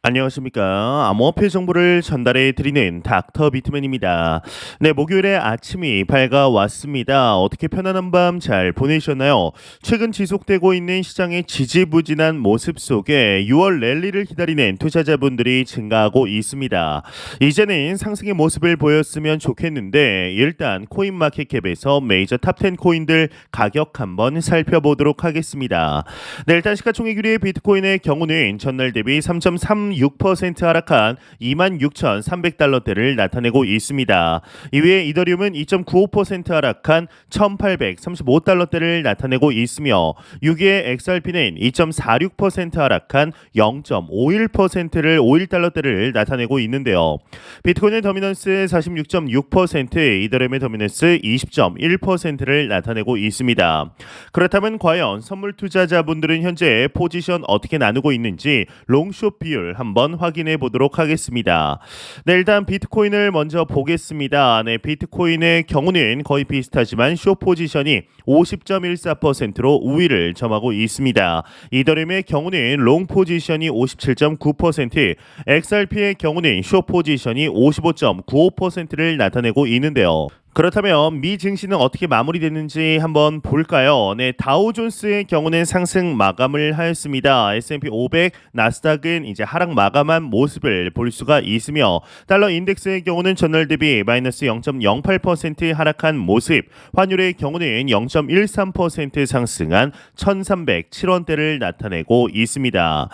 안녕하십니까. 암호화폐 정보를 전달해 드리는 닥터 비트맨입니다. 네, 목요일에 아침이 밝아왔습니다. 어떻게 편안한 밤 잘 보내셨나요? 최근 지속되고 있는 시장의 지지부진한 모습 속에 6월 랠리를 기다리는 투자자분들이 증가하고 있습니다. 이제는 상승의 모습을 보였으면 좋겠는데 일단 코인마켓캡에서 메이저 탑10 코인들 가격 한번 살펴보도록 하겠습니다. 네, 일단 시가총액 1위의 비트코인의 경우는 전날 대비 3.36% 하락한 26,300달러대를 나타내고 있습니다. 이외에 이더리움은 2.95% 하락한 1,835달러대를 나타내고 있으며 6위의 XRP는 2.46% 하락한 0.51%를 51달러대를 나타내고 있는데요. 비트코인의 더미넌스 46.6%, 이더리움의 더미넌스 20.1%를 나타내고 있습니다. 그렇다면 과연 선물 투자자분들은 현재 포지션 어떻게 나누고 있는지 롱숏 비율 한번 확인해 보도록 하겠습니다. 네, 일단 비트코인을 먼저 보겠습니다. 네, 비트코인의 경우는 거의 비슷하지만 숏 포지션이 50.14%로 우위를 점하고 있습니다. 이더리움의 경우는 롱 포지션이 57.9%, XRP의 경우는 숏 포지션이 55.95%를 나타내고 있는데요. 그렇다면 미 증시는 어떻게 마무리됐는지 한번 볼까요? 네, 다우존스의 경우는 상승 마감을 하였습니다. S&P 500, 나스닥은 이제 하락 마감한 모습을 볼 수가 있으며 달러 인덱스의 경우는 전날 대비 마이너스 0.08% 하락한 모습, 환율의 경우는 0.13% 상승한 1,307원대를 나타내고 있습니다.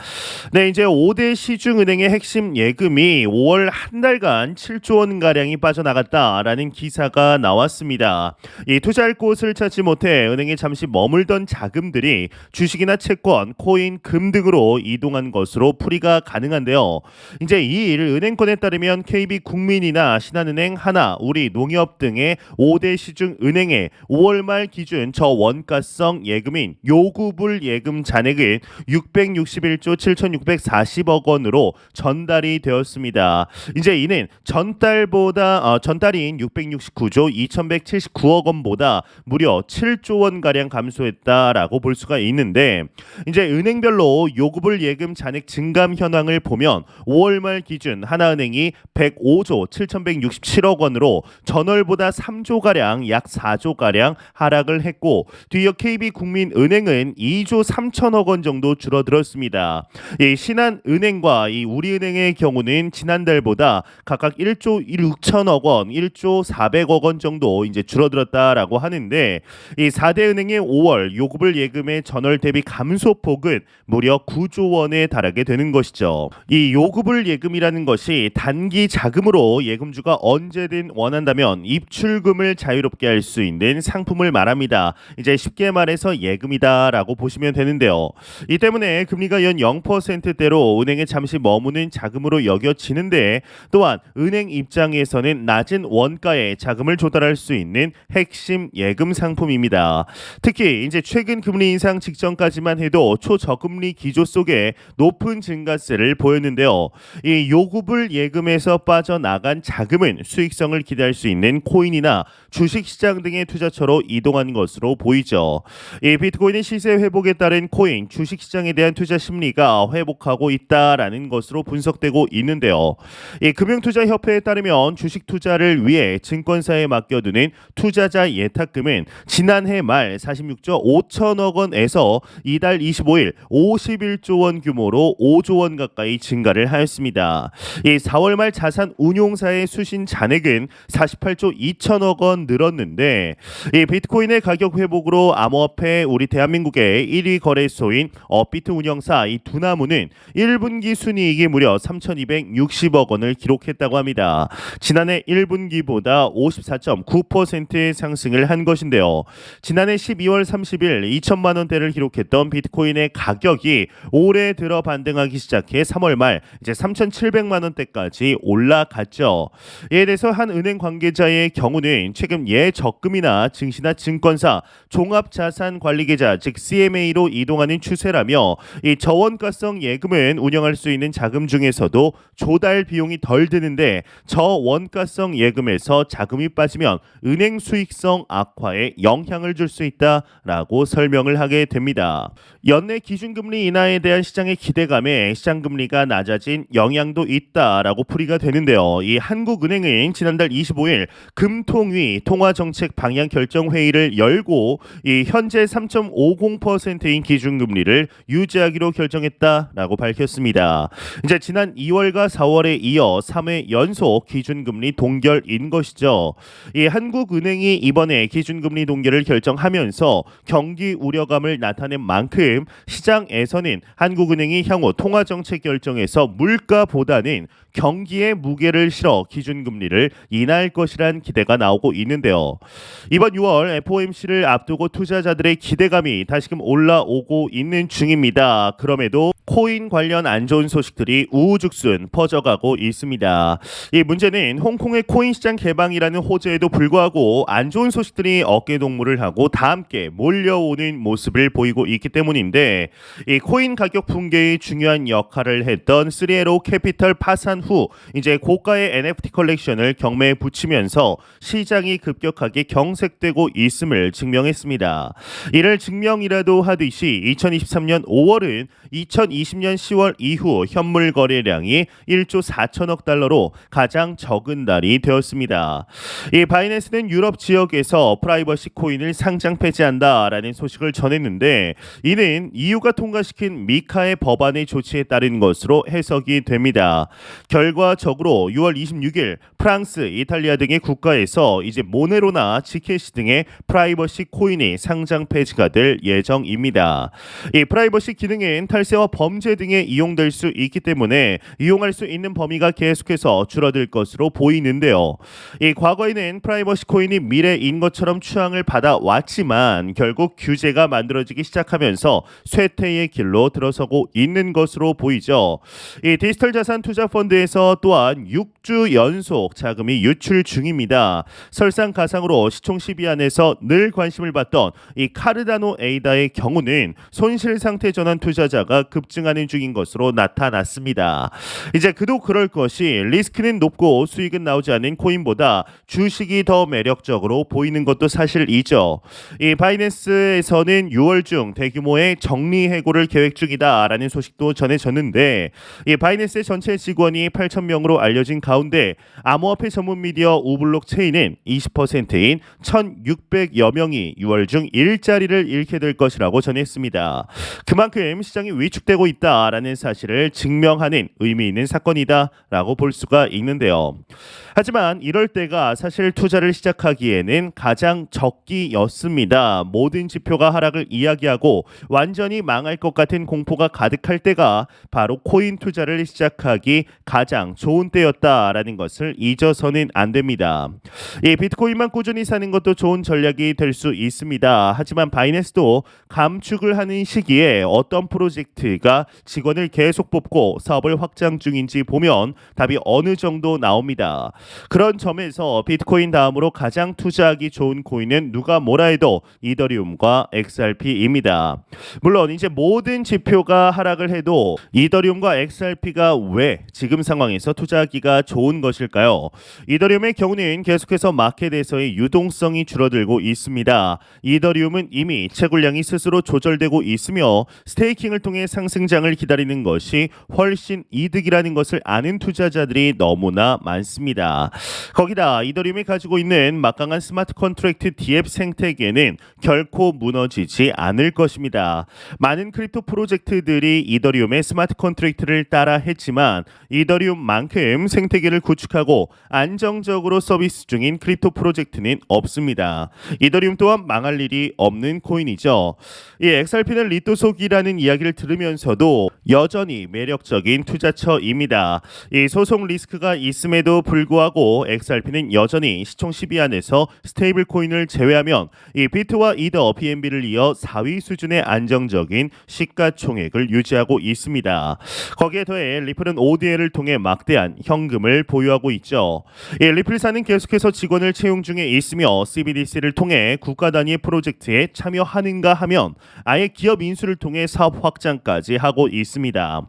네, 이제 5대 시중은행의 핵심 예금이 5월 한 달간 7조 원 가량이 빠져나갔다라는 기사가 나왔습니다. 이 투자할 곳을 찾지 못해 은행에 잠시 머물던 자금들이 주식이나 채권, 코인, 금 등으로 이동한 것으로 풀이가 가능한데요. 이제 이 일 은행권에 따르면 KB국민이나 신한은행, 하나, 우리, 농협 등의 5대 시중 은행의 5월 말 기준 저원가성 예금인 요구불 예금 잔액은 661조 7,640억 원으로 전달이 되었습니다. 이제 이는 전달인 669조 2,179억 원보다 무려 7조 원 가량 감소했다라고 볼 수가 있는데 이제 은행별로 요구불 예금 잔액 증감 현황을 보면 5월 말 기준 하나은행이 105조 7,167억 원으로 전월보다 3조 가량 약 4조 가량 하락을 했고 뒤이어 KB국민은행은 2조 3천억 원 정도 줄어들었습니다. 이 신한은행과 이 우리은행의 경우는 지난달보다 각각 1조 6천억 원, 1조 400억 원 정도 이제 줄어들었다라고 하는데 이 4대 은행의 5월 요구불 예금의 전월 대비 감소폭은 무려 9조 원에 달하게 되는 것이죠. 이 요구불 예금이라는 것이 단기 자금으로 예금주가 언제든 원한다면 입출금을 자유롭게 할 수 있는 상품을 말합니다. 이제 쉽게 말해서 예금이다라고 보시면 되는데요. 이 때문에 금리가 연 0%대로 은행에 잠시 머무는 자금으로 여겨지는데 또한 은행 입장에서는 낮은 원가에 자금을 조달할 수 있는 핵심 예금 상품입니다. 특히 이제 최근 금리 인상 직전까지만 해도 초저금리 기조 속에 높은 증가세를 보였는데요. 이 요구불 예금에서 빠져나간 자금은 수익성을 기대할 수 있는 코인이나 주식시장 등의 투자처로 이동한 것으로 보이죠. 이 비트코인의 시세 회복에 따른 코인, 주식시장에 대한 투자 심리가 회복하고 있다라는 것으로 분석되고 있는데요. 이 금융투자협회에 따르면 주식 투자를 위해 증권사에 맡겨두는 투자자 예탁금은 지난해 말 46조 5천억 원에서 이달 25일 51조 원 규모로 5조 원 가까이 증가를 하였습니다. 이 4월 말 자산 운용사의 수신 잔액은 48조 2천억 원 늘었는데 이 비트코인의 가격 회복으로 암호화폐 우리 대한민국의 1위 거래소인 업비트 운영사 이 두나무는 1분기 순이익이 무려 3,260억 원을 기록했다고 합니다. 지난해 1분기보다 54.9% 상승을 한 것인데요. 지난해 12월 30일 2천만 원대를 기록했던 비트코인의 가격이 올해 들어 반등하기 시작해 3월 말 이제 3,700만 원대까지 올라갔죠. 이에 대해서 한 은행 관계자의 경우는 최근 예적금이나 증시나 증권사, 종합자산관리계좌 즉 CMA로 이동하는 추세라며 이 저원가성 예금은 운영할 수 있는 자금 중에서도 조달 비용이 덜 드는데 저원가성 예금에서 자금이 빠지면 은행 수익성 악화에 영향을 줄 수 있다라고 설명을 하게 됩니다. 연내 기준금리 인하에 대한 시장의 기대감에 시장금리가 낮아진 영향도 있다라고 풀이가 되는데요. 이 한국은행은 지난달 25일 금통위 통화정책 방향 결정 회의를 열고 이 현재 3.50%인 기준금리를 유지하기로 결정했다라고 밝혔습니다. 이제 지난 2월과 4월에 이어 3회 연속 기준금리 동결인 것이죠. 이 한국은행이 이번에 기준금리 동결을 결정하면서 경기 우려감을 나타낸 만큼 시장에서는 한국은행이 향후 통화정책 결정에서 물가보다는 경기에 무게를 실어 기준금리를 인하할 것이란 기대가 나오고 있는데요. 이번 6월 FOMC를 앞두고 투자자들의 기대감이 다시금 올라오고 있는 중입니다. 그럼에도 코인 관련 안 좋은 소식들이 우후죽순 퍼져가고 있습니다. 이 문제는 홍콩의 코인 시장 개방이라는 호재에도 불구하고 안 좋은 소식들이 어깨동무를 하고 다 함께 몰려오는 모습을 보이고 있기 때문인데, 이 코인 가격 붕괴의 중요한 역할을 했던 3LO 캐피털 파산 후 이제 고가의 NFT 컬렉션을 경매에 붙이면서 시장이 급격하게 경색되고 있음을 증명했습니다. 이를 증명이라도 하듯이 2023년 5월은 2020년 10월 이후 현물 거래량이 1조 4천억 달러로 가장 적은 달이 되었습니다. 이 바이낸스는 유럽 지역에서 프라이버시 코인을 상장 폐지한다라는 소식을 전했는데, 이는 EU가 통과시킨 미카의 법안의 조치에 따른 것으로 해석이 됩니다. 결과적으로 6월 26일 프랑스, 이탈리아 등의 국가에서 이제 모네로나 지캐시 등의 프라이버시 코인이 상장 폐지가 될 예정입니다. 이 프라이버시 기능은 탈세와 범죄 등에 이용될 수 있기 때문에 이용할 수 있는 범위가 계속해서 줄어들 것으로 보이는데요. 이 과거에는 프라이버시 코인이 미래인 것처럼 추앙을 받아왔지만 결국 규제가 만들어지기 시작하면서 쇠퇴의 길로 들어서고 있는 것으로 보이죠. 이 디지털 자산 투자 펀드에서 또한 6주 연속 자금이 유출 중입니다. 설상가상으로 시총 10위 안에서 늘 관심을 받던 이 카르다노 에이다의 경우는 손실 상태 전환 투자자가 급증하는 중인 것으로 나타났습니다. 이제 그도 그럴 것이 리스크는 높고 수익은 나오지 않는 코인보다 주식이 더 매력적으로 보이는 것도 사실이죠. 이 바이낸스에서는 6월 중 대규모의 정리 해고를 계획 중이다라는 소식도 전해졌는데, 이 바이낸스의 전체 직원이 8,000명으로 알려진 가운데 암호화폐 전문 미디어 우블록체인은 20%인 1,600여 명이 6월 중 일자리를 잃게 될 것이라고 전했습니다. 그만큼 시장이 위축되고 있다라는 사실을 증명하는 의미 있는 사건이다라고 볼 수가 있는데요. 하지만 이럴 때가 사실 투자를 시작하기에는 가장 적기였습니다. 모든 지표가 하락을 이야기하고 완전히 망할 것 같은 공포가 가득할 때가 바로 코인 투자를 시작하기 가장 좋은 때였다라는 것을 잊어서는 안 됩니다. 이 비트코인만 꾸준히 사는 것도 좋은 전략이 될 수 있습니다. 하지만 바이낸스도 감축을 하는 시기에 어떤 프로젝트가 직원을 계속 뽑고 사업을 확장 중인지 보면 답이 어느 정도 나옵니다. 그런 점에서 비트코인 다음으로 가장 투자하기 좋은 코인은 누가 뭐라 해도 이더리움과 XRP입니다. 물론 이제 모든 지표가 하락을 해도 이더리움과 XRP가 왜 지금 상황에서 투자하기가 좋은 것일까요? 이더리움의 경우는 계속해서 마켓에서의 유동성이 줄어들고 있습니다. 이더리움은 이미 채굴량이 스스로 조절되고 있으며 스테이킹을 통해 상승장을 기다리는 것이 훨씬 이득이라는 것을 아는 투자자들이 너무나 많습니다. 거기다 이더리움이 가지고 있는 막강한 스마트 컨트랙트 DApp 생태계는 결코 무너지지 않을 것입니다. 많은 크립토 프로젝트들이 이더리움의 스마트 컨트랙트를 따라 했지만 이더리움만큼 생태계를 구축하고 안정적으로 서비스 중인 크립토 프로젝트는 없습니다. 이더리움 또한 망할 일이 없는 코인이죠. 이 XRP는 리또 속이라는 이야기를 들으면서도 여전히 매력적인 투자처입니다. 이 소송 리스크가 있음에도 불구하고 XRP는 여전히 시총 10위 안에서 스테이블 코인을 제외하면 이 비트와 이더, BNB를 이어 4위 수준의 안정적인 시가총액을 유지하고 있습니다. 거기에 더해 리플은 ODL을 통해 막대한 현금을 보유하고 있죠. 이 리플사는 계속해서 직원을 채용 중에 있으며 CBDC를 통해 국가 단위의 프로젝트에 참여하는가 하면 아예 기업 인수를 통해 사업 확장까지 하고 있습니다.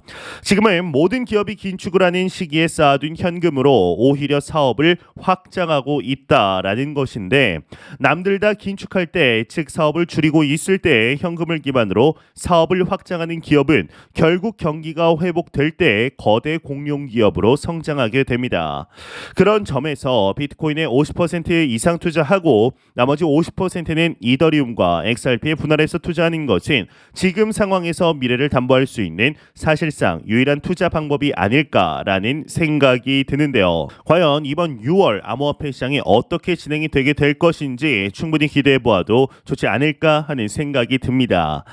지금은 모든 기업이 긴축을 하는 시기에 쌓아둔 현금으로 오히려 사업을 확장하고 있다라는 것인데, 남들 다 긴축할 때, 즉 사업을 줄이고 있을 때 현금을 기반으로 사업을 확장하는 기업은 결국 경기가 회복될 때 거대 공룡 기업으로 성장하게 됩니다. 그런 점에서 비트코인에 50% 이상 투자하고 나머지 50%는 이더리움과 XRP에 분할해서 투자하는 것은 지금 상황에서 미래를 담보할 수 있는 사실상 유일한 투자 방법이 아닐까라는 생각이 드는데요. 과연 이번 6월 암호화폐 시장이 어떻게 진행이 되게 될 것인지 충분히 기대해 보아도 좋지 않을까 하는 생각이 듭니다.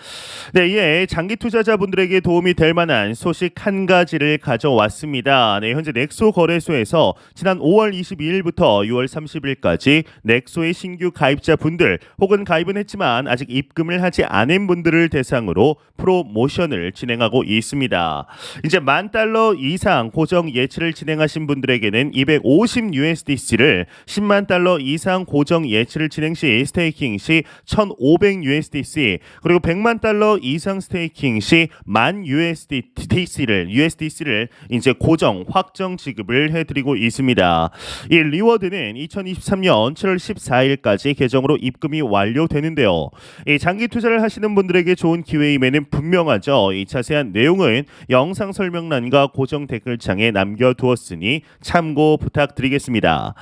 네, 이에 장기 투자자분들에게 도움이 될 만한 소식 한 가지를 가져왔습니다. 네, 현재 넥소 거래소에서 지난 5월 22일부터 6월 30일까지 넥소의 신규 가입자분들 혹은 가입은 했지만 아직 입금을 하지 않은 분들을 대상으로 프로모션을 진행하고 있습니다. 이제 $10,000 이상 고정 예치를 진행하신 분들에게는 250USDC를, $100,000 이상 고정 예치를 진행 시 스테이킹 시 1,500USDC, 그리고 $100,000 이상 스테이킹 시 10,000USDC를 이제 고정 확정 지급을 해드리고 있습니다. 이 리워드는 2023년 7월 14일까지 계정으로 입금이 완료되는데요. 이 장기 투자를 하시는 분들에게 좋은 기회임에는 분명하죠. 이 자세한 내용은 영상 설명란과 고정 댓글창에 남겨두었으니 참고 부탁드리겠습니다.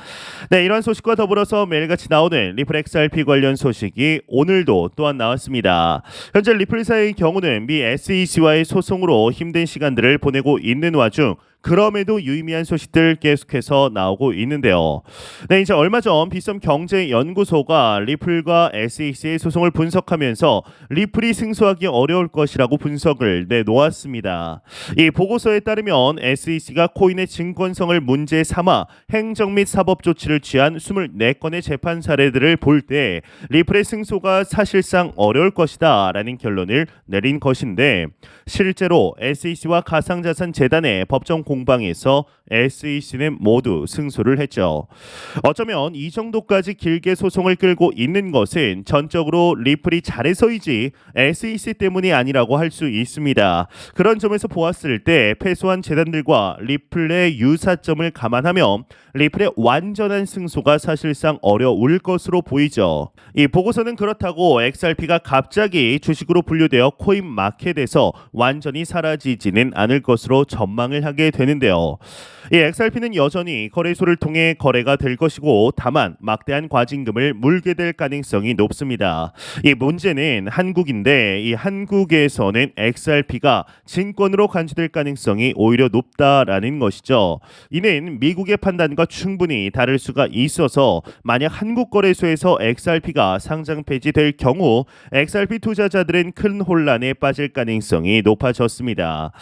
네, 이런 소식과 더불어서 매일같이 나오는 리플 XRP 관련 소식이 오늘도 또한 나왔습니다. 현재 리플사의 경우는 미 SEC와의 소송으로 힘든 시간들을 보내고 있는 와중 그럼에도 유의미한 소식들 계속해서 나오고 있는데요. 네, 이제 얼마 전 비썸 경제연구소가 리플과 SEC의 소송을 분석하면서 리플이 승소하기 어려울 것이라고 분석을 내놓았습니다. 이 보고서에 따르면 SEC가 코인의 증권성을 문제 삼아 행정 및 사법 조치를 취한 24건의 재판 사례들을 볼 때 리플의 승소가 사실상 어려울 것이다 라는 결론을 내린 것인데, 실제로 SEC와 가상자산재단의 법정 공방에서 SEC는 모두 승소를 했죠. 어쩌면 이 정도까지 길게 소송을 끌고 있는 것은 전적으로 리플이 잘해서이지 SEC 때문이 아니라고 할 수 있습니다. 그런 점에서 보았을 때 패소한 재단들과 리플의 유사점을 감안하면 리플의 완전한 승소가 사실상 어려울 것으로 보이죠. 이 보고서는 그렇다고 XRP가 갑자기 주식으로 분류되어 코인 마켓에서 완전히 사라지지는 않을 것으로 전망을 하게 되는데요. 이 XRP는 여전히 거래소를 통해 거래가 될 것이고, 다만 막대한 과징금을 물게 될 가능성이 높습니다. 이 문제는 한국인데, 이 한국에서는 XRP가 증권으로 간주될 가능성이 오히려 높다라는 것이죠. 이는 미국의 판단과 충분히 다를 수가 있어서 만약 한국 거래소에서 XRP가 상장 폐지될 경우 XRP 투자자들은 큰 혼란에 빠질 가능성이 높아졌습니다.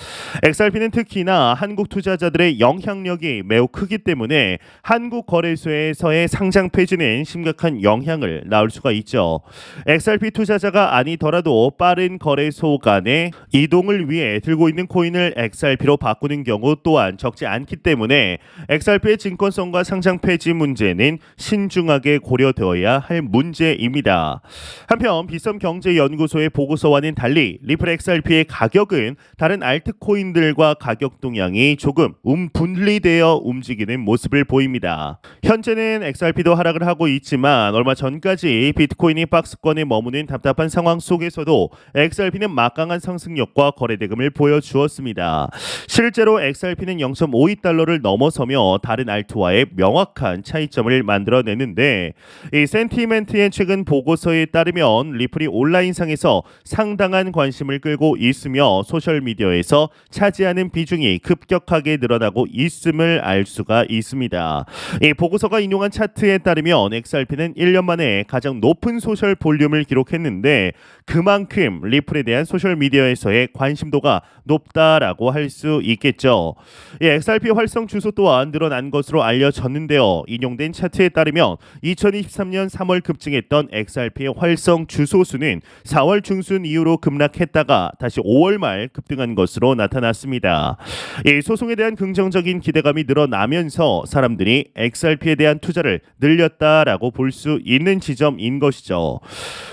XRP는 특히나 한국 투자자들의 영향력이 매우 크기 때문에 한국 거래소에서의 상장 폐지는 심각한 영향을 낳을 수가 있죠. XRP 투자자가 아니더라도 빠른 거래소 간의 이동을 위해 들고 있는 코인을 XRP로 바꾸는 경우 또한 적지 않기 때문에 XRP의 증권성과 상장 폐지 문제는 신중하게 고려되어야 할 문제입니다. 한편 비썸 경제연구소의 보고서와는 달리 리플 XRP의 가격은 다른 알트코인들과 가격 동향이 조금 분리되어 움직이는 모습을 보입니다. 현재는 XRP도 하락을 하고 있지만 얼마 전까지 비트코인이 박스권에 머무는 답답한 상황 속에서도 XRP는 막강한 상승력과 거래대금을 보여주었습니다. 실제로 XRP는 0.52달러를 넘어서며 다른 알트와의 명확한 차이점을 만들어내는데, 이 센티멘트의 최근 보고서에 따르면 리플이 온라인상에서 상당한 관심을 끌고 있으며 소셜미디어에서 차지하는 비중이 급격하게 늘어나고 있음을 알 수가 있습니다. 이 보고서가 인용한 차트에 따르면 XRP는 1년 만에 가장 높은 소셜 볼륨을 기록했는데, 그만큼 리플에 대한 소셜미디어에서의 관심도가 높다라고 할 수 있겠죠. 이 XRP 활성 주소 또한 늘어난 것으로 알려졌는데요. 인용된 차트에 따르면 2023년 3월 급증했던 XRP의 활성 주소 수는 4월 중순 이후로 급락했다가 다시 5월 말 급등한 것으로 나타났습니다. 이 소송에 대한 긍정적인 기대감이 늘어나면서 사람들이 XRP에 대한 투자를 늘렸다라고 볼 수 있는 지점인 것이죠.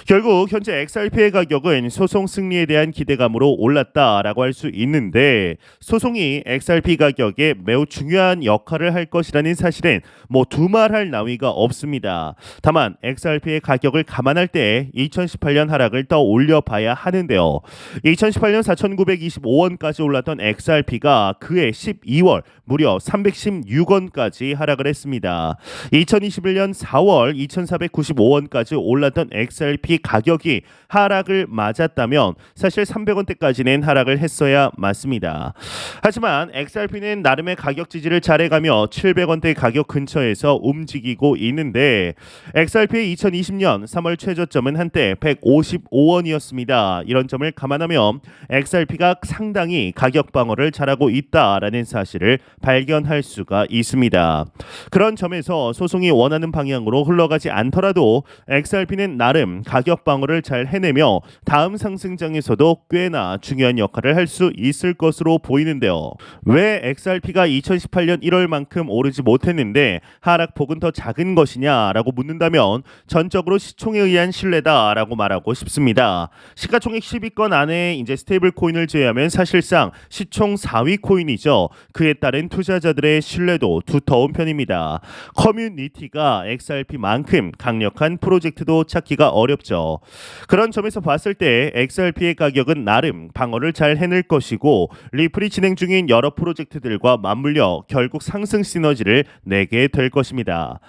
결국 현재 XRP의 가격은 소송 승리에 대한 기대감으로 올랐다라고 할 수 있는데 소송이 XRP 가격에 매우 중요한 역할을 할 것이라는 사실은 뭐 두말할 나위가 없습니다. 다만 XRP의 가격을 감안할 때 2018년 하락을 떠올려 봐야 하는데요. 2018년 4,925원까지 올랐던 XRP가 그해 12월 무려 316원까지 하락을 했습니다. 2021년 4월 2,495원까지 올랐던 XRP 가격이 하락을 맞았다면 사실 300원대까지는 하락을 했어야 맞습니다. 하지만 XRP는 나름의 가격 지지를 잘해가며 700원대 가격 근처에서 움직이고 있는데 XRP의 2020년 3월 최저점은 한때 155원이었습니다. 이런 점을 감안하면 XRP가 상당히 가격 방어를 잘하고 있다라는 사실을 발견할 수가 있습니다. 그런 점에서 소송이 원하는 방향으로 흘러가지 않더라도 XRP는 나름 가격 방어를 잘 해내며 다음 상승장에서도 꽤나 중요한 역할을 할 수 있을 것으로 보이는데요. 왜 XRP가 2018년 1월만큼 오르지 못했는데 하락폭은 더 작은 것이냐라고 묻는다면 전적으로 시총에 의한 신뢰다라고 말하고 싶습니다. 시가총액 10위권 안에 이제 스테이블 코인을 제외하면 사실상 시총 4위 코인이죠. 그에 따른 투자자들의 신뢰도 두터운 편입니다. 커뮤니티가 XRP만큼 강력한 프로젝트도 찾기가 어렵죠. 그런 점에서 봤을 때 XRP의 가격은 나름 방어를 잘 해낼 것이고 리플이 진행 중인 여러 프로젝트들과 맞물려 결국 상승 시너지를 내게 될 것입니다.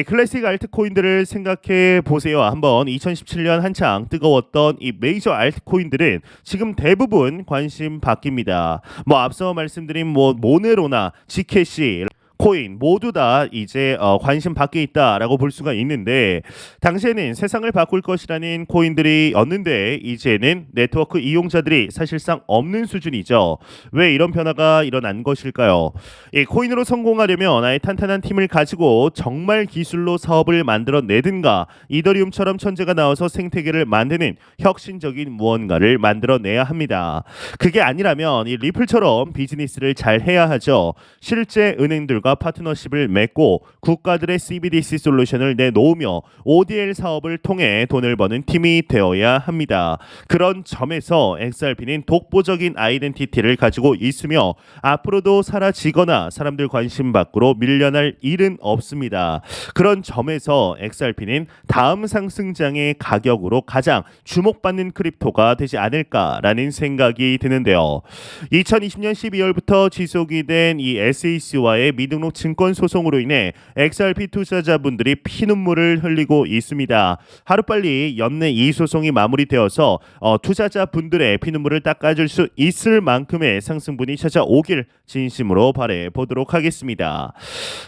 클래식 알트코인들을 생각해 보세요. 한번 2017년 한창 뜨거웠던 이 메이저 알트코인들은 지금 대부분 관심 바뀝니다. 앞서 말씀드린 모네로나 지캐시 코인 모두 다 이제 관심 밖에 있다라고 볼 수가 있는데 당시에는 세상을 바꿀 것이라는 코인들이었는데 이제는 네트워크 이용자들이 사실상 없는 수준이죠. 왜 이런 변화가 일어난 것일까요? 이 코인으로 성공하려면 아예 탄탄한 팀을 가지고 정말 기술로 사업을 만들어내든가 이더리움처럼 천재가 나와서 생태계를 만드는 혁신적인 무언가를 만들어내야 합니다. 그게 아니라면 이 리플처럼 비즈니스를 잘 해야 하죠. 실제 은행들과 파트너십을 맺고 국가들의 CBDC 솔루션을 내놓으며 ODL 사업을 통해 돈을 버는 팀이 되어야 합니다. 그런 점에서 XRP는 독보적인 아이덴티티를 가지고 있으며 앞으로도 사라지거나 사람들 관심 밖으로 밀려날 일은 없습니다. 그런 점에서 XRP는 다음 상승장의 가격으로 가장 주목받는 크립토가 되지 않을까라는 생각이 드는데요. 2020년 12월부터 지속이 된 이 SEC와의 미등록 증권 소송으로 인해 XRP 투자자분들이 피눈물을 흘리고 있습니다. 하루빨리 연내 이 소송이 마무리되어서 투자자분들의 피눈물을 닦아줄 수 있을 만큼의 상승분이 찾아오길 진심으로 바래 보도록 하겠습니다.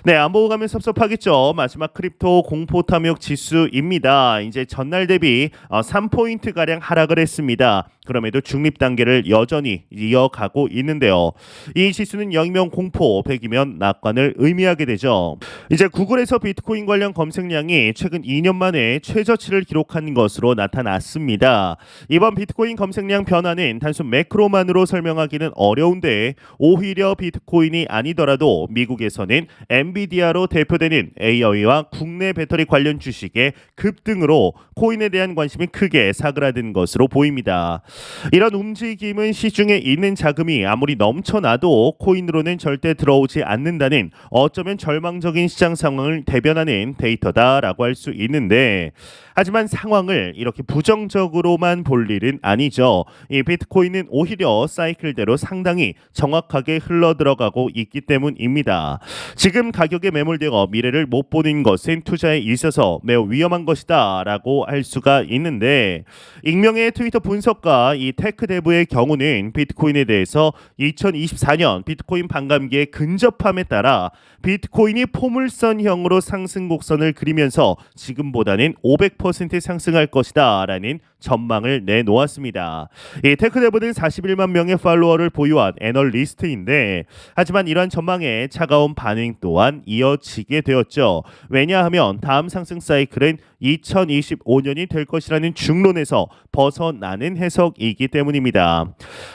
네, 안 보고 가면 섭섭하겠죠. 마지막 크립토 공포 탐욕 지수입니다. 이제 전날 대비 3포인트 가량 하락을 했습니다. 그럼에도 중립 단계를 여전히 이어가고 있는데요. 이 지수는 0이면 공포, 100이면 낙관을 의미하게 되죠. 이제 구글에서 비트코인 관련 검색량이 최근 2년 만에 최저치를 기록한 것으로 나타났습니다. 이번 비트코인 검색량 변화는 단순 매크로만으로 설명하기는 어려운데 오히려 비트코인이 아니더라도 미국에서는 엔비디아로 대표되는 AI와 국내 배터리 관련 주식의 급등으로 코인에 대한 관심이 크게 사그라든 것으로 보입니다. 이런 움직임은 시중에 있는 자금이 아무리 넘쳐나도 코인으로는 절대 들어오지 않는다는 어쩌면 절망적인 시장 상황을 대변하는 데이터다라고 할 수 있는데 하지만 상황을 이렇게 부정적으로만 볼 일은 아니죠. 이 비트코인은 오히려 사이클대로 상당히 정확하게 흘러들어가고 있기 때문입니다. 지금 가격에 매몰되어 미래를 못 보는 것은 투자에 있어서 매우 위험한 것이다 라고 할 수가 있는데 익명의 트위터 분석가 이 테크데브의 경우는 비트코인에 대해서 2024년 비트코인 반감기에 근접함에 따라 비트코인이 포물선형으로 상승 곡선을 그리면서 지금보다는 500% 상승할 것이다 라는 전망을 내놓았습니다. 이 테크데브는 41만 명의 팔로워를 보유한 애널리스트인데 하지만 이러한 전망에 차가운 반응 또한 이어지게 되었죠. 왜냐하면 다음 상승 사이클은 2025년이 될 것이라는 중론에서 벗어나는 해석이기 때문입니다.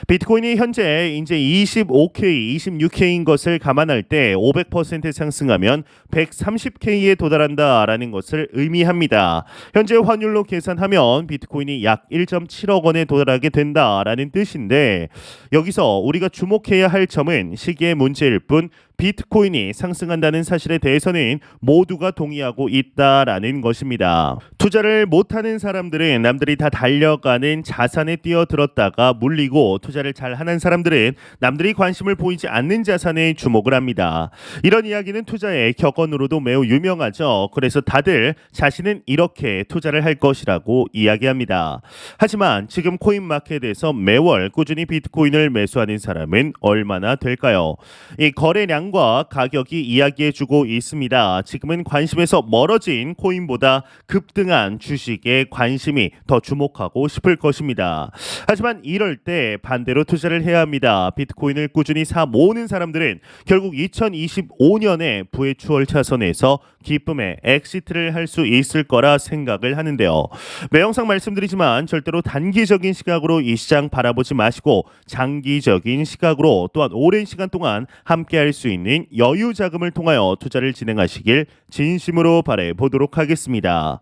비트코인이 현재 이제 25K, 26K인 것을 감안할 때 500% 상승하면 130K에 도달한다라는 것을 의미합니다. 현재 환율로 계산하면 비트코인이 약 1.7억 원에 도달하게 된다라는 뜻인데 여기서 우리가 주목해야 할 점은 시기의 문제일 뿐 비트코인이 상승한다는 사실에 대해서는 모두가 동의하고 있다라는 것입니다. 투자를 못하는 사람들은 남들이 다 달려가는 자산에 뛰어들었다가 물리고 투자를 잘하는 사람들은 남들이 관심을 보이지 않는 자산에 주목을 합니다. 이런 이야기는 투자의 격언으로도 매우 유명하죠. 그래서 다들 자신은 이렇게 투자를 할 것이라고 이야기합니다. 하지만 지금 코인마켓에서 매월 꾸준히 비트코인을 매수하는 사람은 얼마나 될까요? 이 거래량 과 가격이 이야기해주고 있습니다. 지금은 관심에서 멀어진 코인보다 급등한 주식에 관심이 더 주목하고 싶을 것입니다. 하지만 이럴 때 반대로 투자를 해야 합니다. 비트코인을 꾸준히 사 모으는 사람들은 결국 2025년에 부의 추월 차선에서 기쁨의 엑시트를 할 수 있을 거라 생각을 하는데요. 매 영상 말씀드리지만 절대로 단기적인 시각으로 이 시장 바라보지 마시고 장기적인 시각으로 또한 오랜 시간 동안 함께할 수 있는 여유 자금을 통하여 투자를 진행하시길 진심으로 바라보도록 하겠습니다.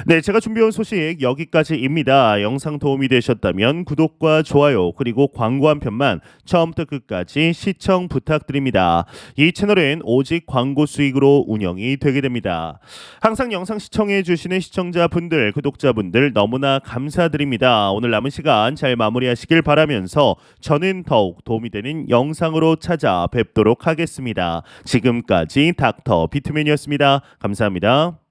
네, 제가 준비한 소식 여기까지입니다. 영상 도움이 되셨다면 구독과 좋아요 그리고 광고 한 편만 처음부터 끝까지 시청 부탁드립니다. 이 채널은 오직 광고 수익으로 운영이 되게 됩니다. 항상 영상 시청해 주시는 시청자분들, 구독자분들 너무나 감사드립니다. 오늘 남은 시간 잘 마무리하시길 바라면서 저는 더욱 도움이 되는 영상으로 찾아뵙도록 하겠습니다. 지금까지 닥터 비트맨이었습니다. 감사합니다.